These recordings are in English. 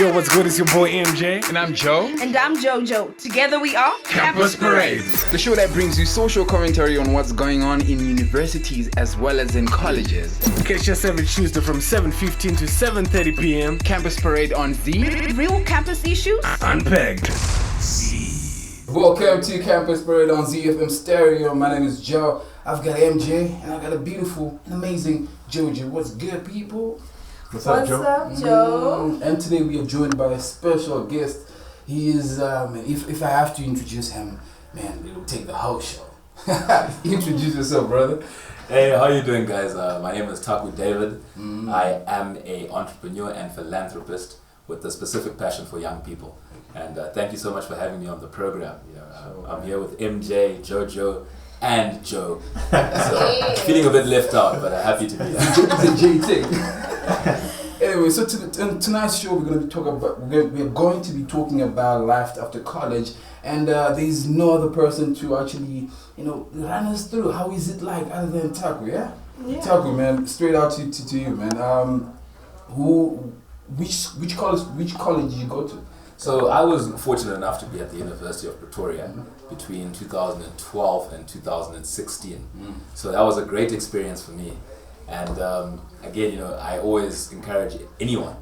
Yo, what's good? It's your boy MJ. And I'm Joe. And I'm JoJo. Together we are Campus Parade, the show that brings you social commentary on what's going on in universities as well as in colleges. Catch us every Tuesday from 7:15 to 7:30 p.m. Campus Parade on Z. Real campus issues Unpegged. Welcome to Campus Parade on ZFM Stereo. My name is Joe. I've got MJ and I've got a beautiful and amazing JoJo. What's good, people? What's up, Joe? And today we are joined by a special guest. He is, if I have to introduce him, man, it'll take the whole show. Introduce yourself, brother. Hey, how you doing, guys? My name is Taku David. I am an entrepreneur and philanthropist with a specific passion for young people. And thank you so much for having me on the program. I'm here with MJ, JoJo, and Joe. So feeling a bit left out, but happy to be here. It's a JT. Anyway, so tonight's show we're going to be talking about life after college, and there's no other person to actually, run us through how is it like other than Taku, yeah? Taku, man, straight out to you, man. Which college did you go to? So I was fortunate enough to be at the University of Pretoria between 2012 and 2016. So that was a great experience for me. And again, I always encourage anyone.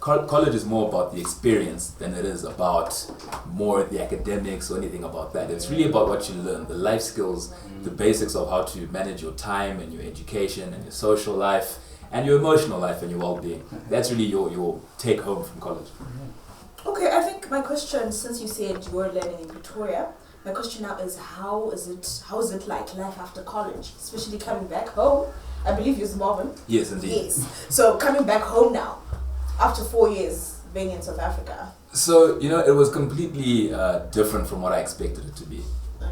College is more about the experience than it is about more the academics or anything about that. It's really about what you learn, the life skills, the basics of how to manage your time and your education and your social life and your emotional life and your well-being. That's really your take home from college. Okay, I think my question, since you said you were learning in Pretoria, my question now is how is it like life after college, especially coming back home? I believe you're Zimbabwean. Yes, indeed. Yes. So coming back home now, after 4 years being in South Africa. So, it was completely different from what I expected it to be.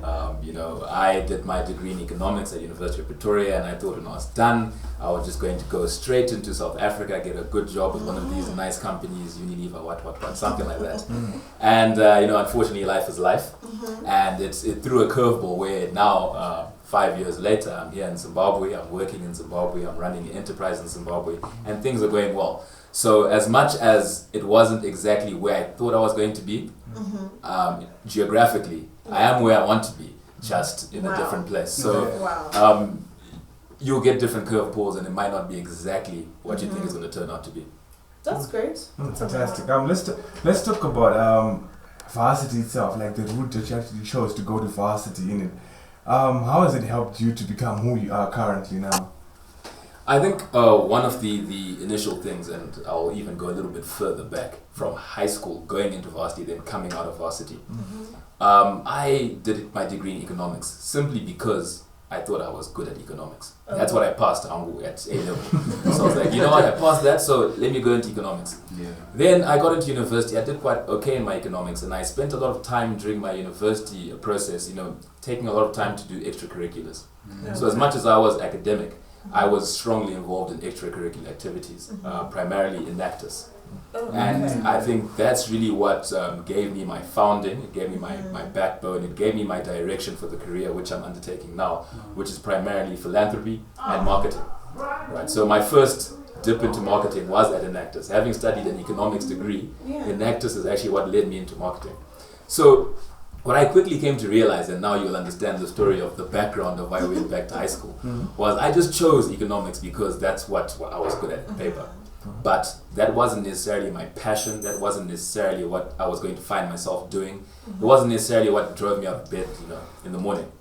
I did my degree in economics at University of Pretoria, and I thought when I was done, I was just going to go straight into South Africa, get a good job with one of these nice companies, Unilever, what, something like that. And, unfortunately, life is life. And it threw a curveball where now, 5 years later, I'm here in Zimbabwe, I'm working in Zimbabwe, I'm running an enterprise in Zimbabwe, and things are going well. So as much as it wasn't exactly where I thought I was going to be, geographically, I am where I want to be, just in a different place. So you'll get different curveballs and it might not be exactly what you think it's going to turn out to be. That's great. Fantastic. Let's talk about varsity itself, like the route that you actually chose to go to varsity in it. How has it helped you to become who you are currently now? I think one of the initial things, and I'll even go a little bit further back, from high school, going into varsity, then coming out of varsity. I did my degree in economics simply because I thought I was good at economics. That's what I passed at A-level. So I was like, you know what, I passed that, so let me go into economics. Then I got into university. I did quite okay in my economics, and I spent a lot of time during my university process, taking a lot of time to do extracurriculars. So as much as I was academic, I was strongly involved in extracurricular activities, primarily in Actus. And I think that's really what gave me my founding, it gave me my backbone, it gave me my direction for the career which I'm undertaking now, which is primarily philanthropy and marketing. Right. So my first dip into marketing was at Enactus. Having studied an economics degree, Enactus is actually what led me into marketing. So what I quickly came to realize, and now you'll understand the story of the background of why we went back to high school, was I just chose economics because that's what I was good at in paper. But that wasn't necessarily my passion, that wasn't necessarily what I was going to find myself doing. It wasn't necessarily what drove me out of bed, in the morning.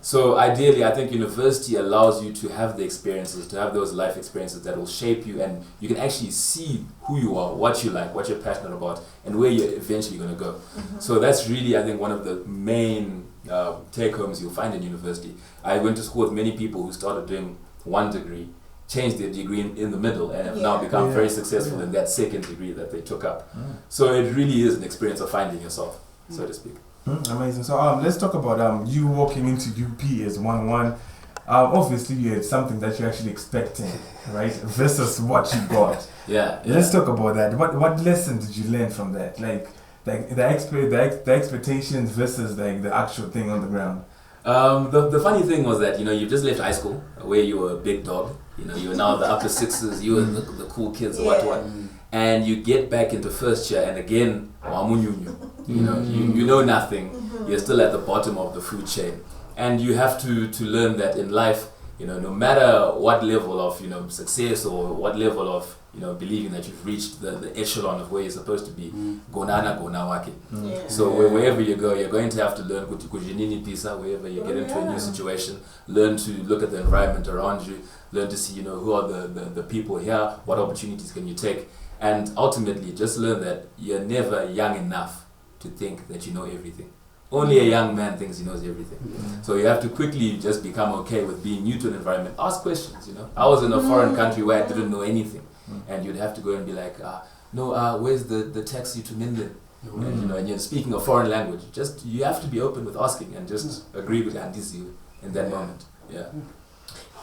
So ideally, I think university allows you to have the experiences, to have those life experiences that will shape you, and you can actually see who you are, what you like, what you're passionate about, and where you're eventually going to go. So that's really, I think, one of the main take-homes you'll find in university. I went to school with many people who started doing one degree, changed their degree in the middle, and have now become very successful in that second degree that they took up. So it really is an experience of finding yourself, so to speak. Amazing. So let's talk about you walking into UP as 1-1. Obviously, you had something that you're actually expecting, right? Versus what you got. Let's talk about that. What lesson did you learn from that? Like the expectations versus like the actual thing on the ground. The funny thing was that you just left high school where you were a big dog. You were now the upper sixes. You were the cool kids. What. and you get back into first year, and again, you know nothing. You're still at the bottom of the food chain, and you have to learn that in life, no matter what level of success or what level of believing that you've reached the echelon of where you're supposed to be, gonana gonawake. So wherever you go, you're going to have to learn kujinini pisa. Wherever you get into a new situation, learn to look at the environment around you, learn to see who are the people here, what opportunities can you take, and ultimately just learn that you're never young enough to think that you know everything. Only a young man thinks he knows everything. So you have to quickly just become okay with being new to an environment. Ask questions, I was in a foreign country where I didn't know anything. And you'd have to go and be like, where's the taxi to Minden? And you're speaking a foreign language. Just, you have to be open with asking and just agree with Andisi in that moment. Yeah.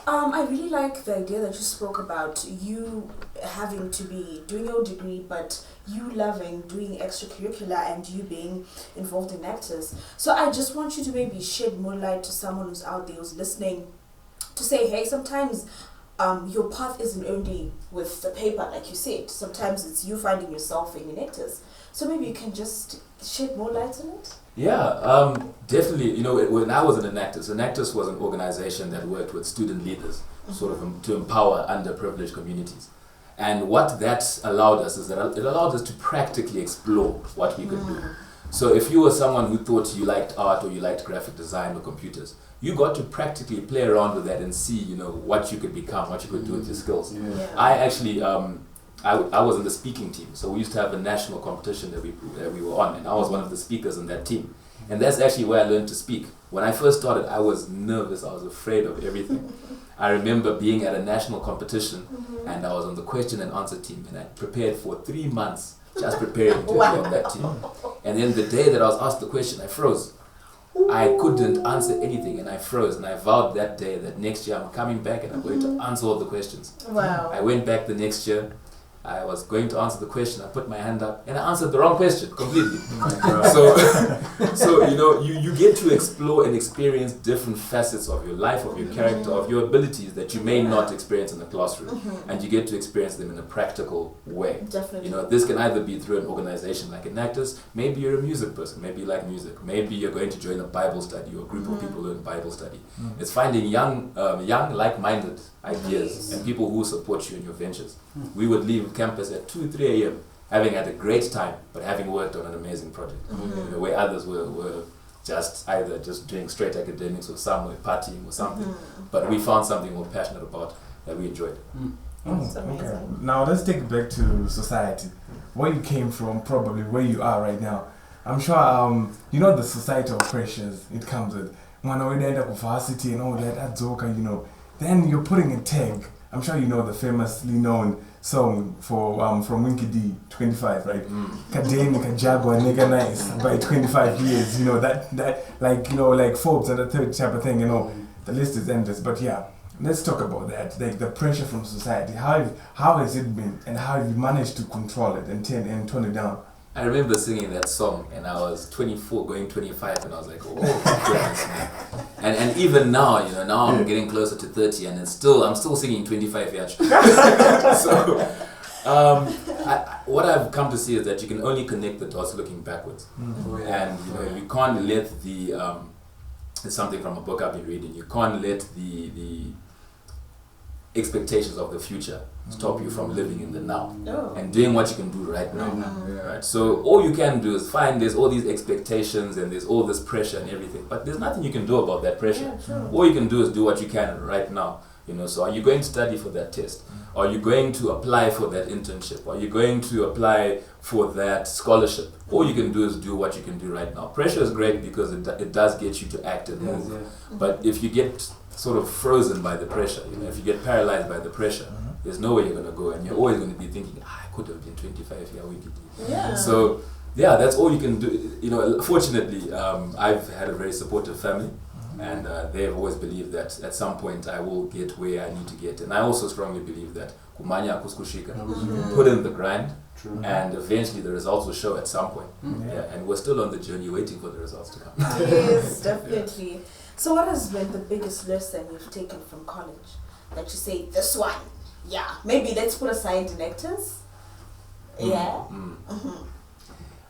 I really like the idea that you spoke about you having to be doing your degree, but you loving doing extracurricular and you being involved in actors. So I just want you to maybe shed more light to someone who's out there who's listening to say, hey, sometimes your path isn't only with the paper, like you said. Sometimes it's you finding yourself in actors. So maybe you can just shed more light on it? Yeah, definitely. When I was in Enactus was an organization that worked with student leaders, sort of to empower underprivileged communities. And what that allowed us is that it allowed us to practically explore what we could do. So if you were someone who thought you liked art or you liked graphic design or computers, you got to practically play around with that and see, what you could become, what you could do with your skills. I actually, I was in the speaking team, so we used to have a national competition that we were on, and I was one of the speakers in that team. And that's actually where I learned to speak. When I first started, I was nervous, I was afraid of everything. I remember being at a national competition, and I was on the question and answer team, and I prepared for 3 months, just preparing to be on that team. And then the day that I was asked the question, I froze. I couldn't answer anything, and I froze, and I vowed that day that next year I'm coming back and I'm going to answer all the questions. Wow. I went back the next year. I was going to answer the question. I put my hand up and I answered the wrong question completely. So you get to explore and experience different facets of your life, of your character, of your abilities that you may not experience in the classroom, and you get to experience them in a practical way. Definitely. This can either be through an organization like Enactus. Maybe you're a music person. Maybe you like music. Maybe you're going to join a Bible study or a group of people who learn Bible study. It's finding young, like-minded ideas and people who support you in your ventures. We would leave campus at 2-3 a.m. having had a great time, but having worked on an amazing project. Where others were just either just doing straight academics or some were partying or something. But we found something we're passionate about that we enjoyed. That's amazing. Okay. Now let's take it back to society. Where you came from, probably where you are right now. I'm sure the societal pressures it comes with. When I end up with varsity and all that, then you're putting a tag. I'm sure you know the famously known song from Winky D, 25, right? Kadeni Kajagwa nigga nice by 25 years, that like Forbes and the third type of thing, the list is endless. But yeah, let's talk about that, like the pressure from society. How has it been, and how have you managed to control it and tone it down? I remember singing that song, and I was 24, going 25, and I was like, oh, goodness, man. And even now, now I'm getting closer to 30, and I'm still singing 25 years. So, what I've come to see is that you can only connect the dots looking backwards. And, you can't let it's something from a book I've been reading, you can't let the expectations of the future stop you from living in the now and doing what you can do right now. Right? So all you can do is there's all these expectations and there's all this pressure and everything, but there's nothing you can do about that pressure. All you can do is do what you can right now. So are you going to study for that test? Are you going to apply for that internship? Are you going to apply for that scholarship? All you can do is do what you can do right now. Pressure is great because it does get you to act and move. But if you get sort of frozen by the pressure, if you get paralyzed by the pressure, there's nowhere you're going to go, and you're always going to be thinking, I could have been 25 years old. So yeah, that's all you can do. Fortunately, I've had a very supportive family, and they've always believed that at some point I will get where I need to get. And I also strongly believe that kumanya kuskushika, put in the grind, and eventually the results will show at some point. And we're still on the journey waiting for the results to come. Yes, definitely. So what has been the biggest lesson you've taken from college that you say, this one, maybe let's put aside the actors? Yeah.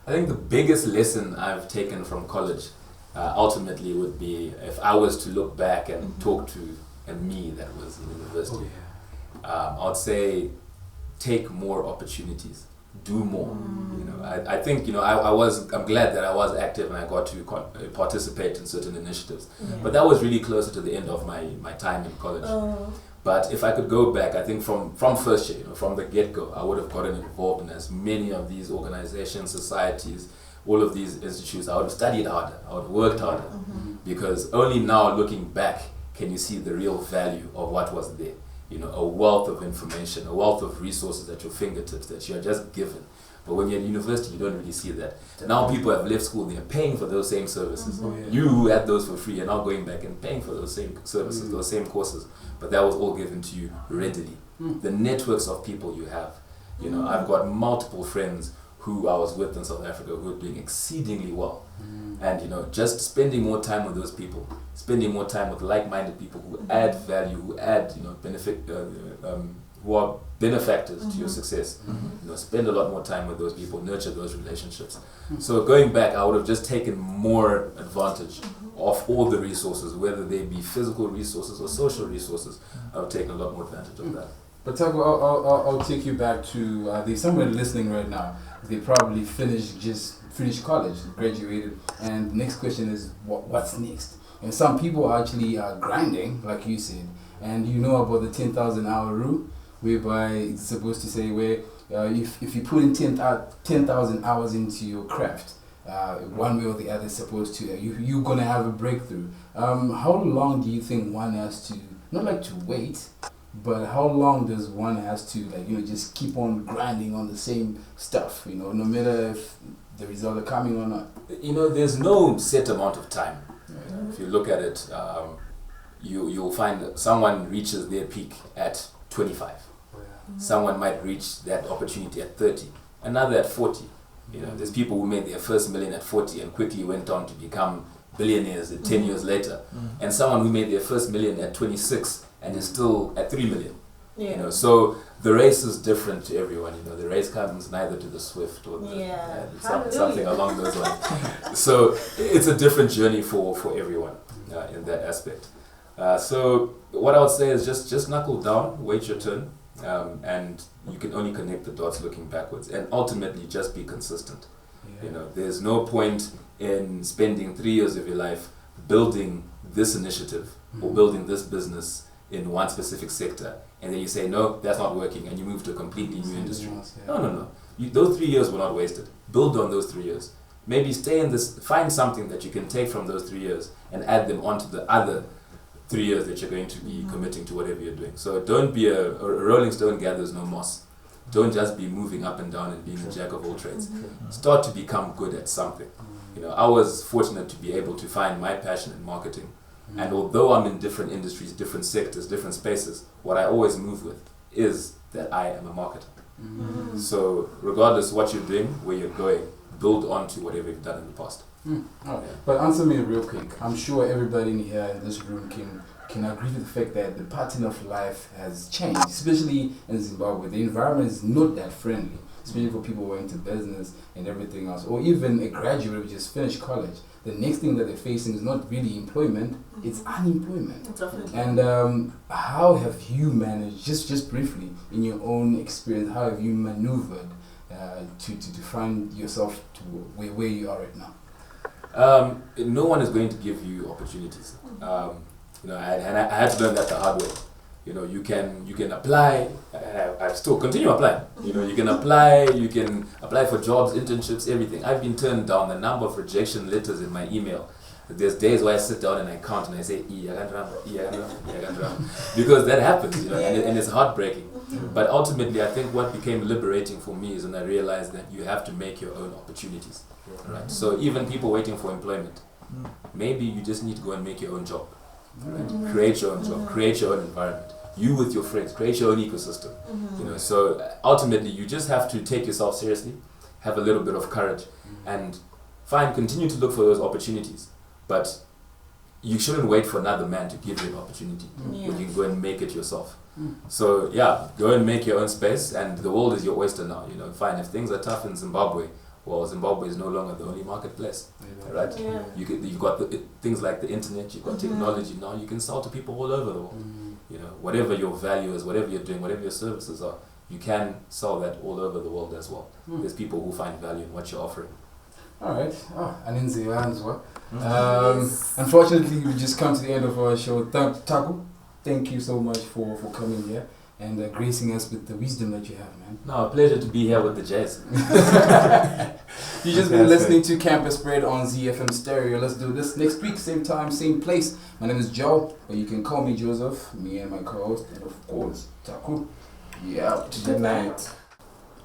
I think the biggest lesson I've taken from college ultimately would be if I was to look back and talk to a me that was in university. I would say take more opportunities, do more. I think I'm glad that I was active and I got to participate in certain initiatives. But that was really closer to the end of my time in college. But if I could go back, I think from first year, from the get-go, I would have gotten involved in as many of these organizations, societies, all of these institutes. I would have studied harder, I would have worked harder, because only now looking back can you see the real value of what was there. A wealth of information, a wealth of resources at your fingertips that you are just given. But when you're at university, you don't really see that. Now people have left school, they're paying for those same services. You who had those for free are now going back and paying for those same services, those same courses. But that was all given to you readily. The networks of people you have. I've got multiple friends who I was with in South Africa who are doing exceedingly well. And just spending more time with those people, spending more time with like-minded people who add value, who add benefit, who are benefactors to your success. Spend a lot more time with those people, nurture those relationships. So going back, I would have just taken more advantage of all the resources, whether they be physical resources or social resources. I would take a lot more advantage of that. But Taku, I'll take you back to there's somebody listening right now. They probably finished college, graduated, and the next question is what's next? And some people are actually grinding, like you said, and you know about the 10,000 hour rule, whereby it's supposed to say where if you put in 10,000 hours into your craft, one way or the other is supposed to you're gonna have a breakthrough. How long do you think one has to to wait? But how long does one has to just keep on grinding on the same stuff, no matter if the results are coming or not? There's no set amount of time. If you look at it, you'll find that someone reaches their peak at 25. Someone might reach that opportunity at 30, another at 40. There's people who made their first million at 40 and quickly went on to become billionaires 10 years later. And someone who made their first million at 26 and is still at 3 million. So the race is different to everyone. The race comes neither to the swift or something along those lines. So it's a different journey for everyone in that aspect. So what I would say is just knuckle down, wait your turn, and you can only connect the dots looking backwards, and ultimately just be consistent. There's no point in spending 3 years of your life building this initiative or building this business in one specific sector, and then you say, no, that's not working, and you move to a completely new industry. No. Those 3 years were not wasted. Build on those 3 years. Maybe stay in this, find something that you can take from those 3 years and add them onto the other 3 years that you're going to be committing to whatever you're doing. So don't be a rolling stone gathers no moss. Don't just be moving up and down and being a jack of all trades. Start to become good at something. I was fortunate to be able to find my passion in marketing. And although I'm in different industries, different sectors, different spaces, what I always move with is that I am a marketer. So regardless of what you're doing, where you're going, build on to whatever you've done in the past. But answer me real quick. I'm sure everybody in here in this room can agree with the fact that the pattern of life has changed, especially in Zimbabwe. The environment is not that friendly, especially for people who are into business and everything else, or even a graduate who just finished college. The next thing that they're facing is not really employment, it's unemployment. Definitely. And how have you managed, just briefly, in your own experience, how have you maneuvered to find yourself to where you are right now? No one is going to give you opportunities. I had to learn that the hard way. You can apply. I still continue applying. You can apply for jobs, internships, everything. I've been turned down. The number of rejection letters in my email. There's days where I sit down and I count and I say, because that happens, and it's heartbreaking. But ultimately, I think what became liberating for me is when I realized that you have to make your own opportunities. Right? So even people waiting for employment, maybe you just need to go and make your own job. Right? Create your own job, create your own environment. You with your friends, create your own ecosystem. So ultimately you just have to take yourself seriously, have a little bit of courage, and continue to look for those opportunities. But you shouldn't wait for another man to give you an opportunity. You can go and make it yourself. So yeah, go and make your own space, and the world is your oyster now. You know, fine. If things are tough in Zimbabwe, well, Zimbabwe is no longer the only marketplace, right? Yeah. You've got things like the internet, you've got technology now. You can sell to people all over the world. You know, whatever your value is, whatever you're doing, whatever your services are, you can sell that all over the world as well. There's people who find value in what you're offering. All right. And in the as well. Unfortunately, we just come to the end of our show. Taku, thank you so much for coming here and gracing us with the wisdom that you have, man. No, a pleasure to be here with the Jays. You just been listening to Campus Spread on ZFM Stereo. Let's do this next week, same time, same place. My name is Joe, but you can call me Joseph, me and my co-host, and of course, Taku. Yeah. Good night.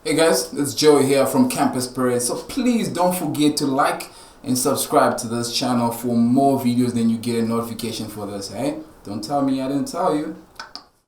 Hey guys, it's Joey here from Campus Parade. So please don't forget to like and subscribe to this channel for more videos. Then you get a notification for this, hey? Don't tell me I didn't tell you.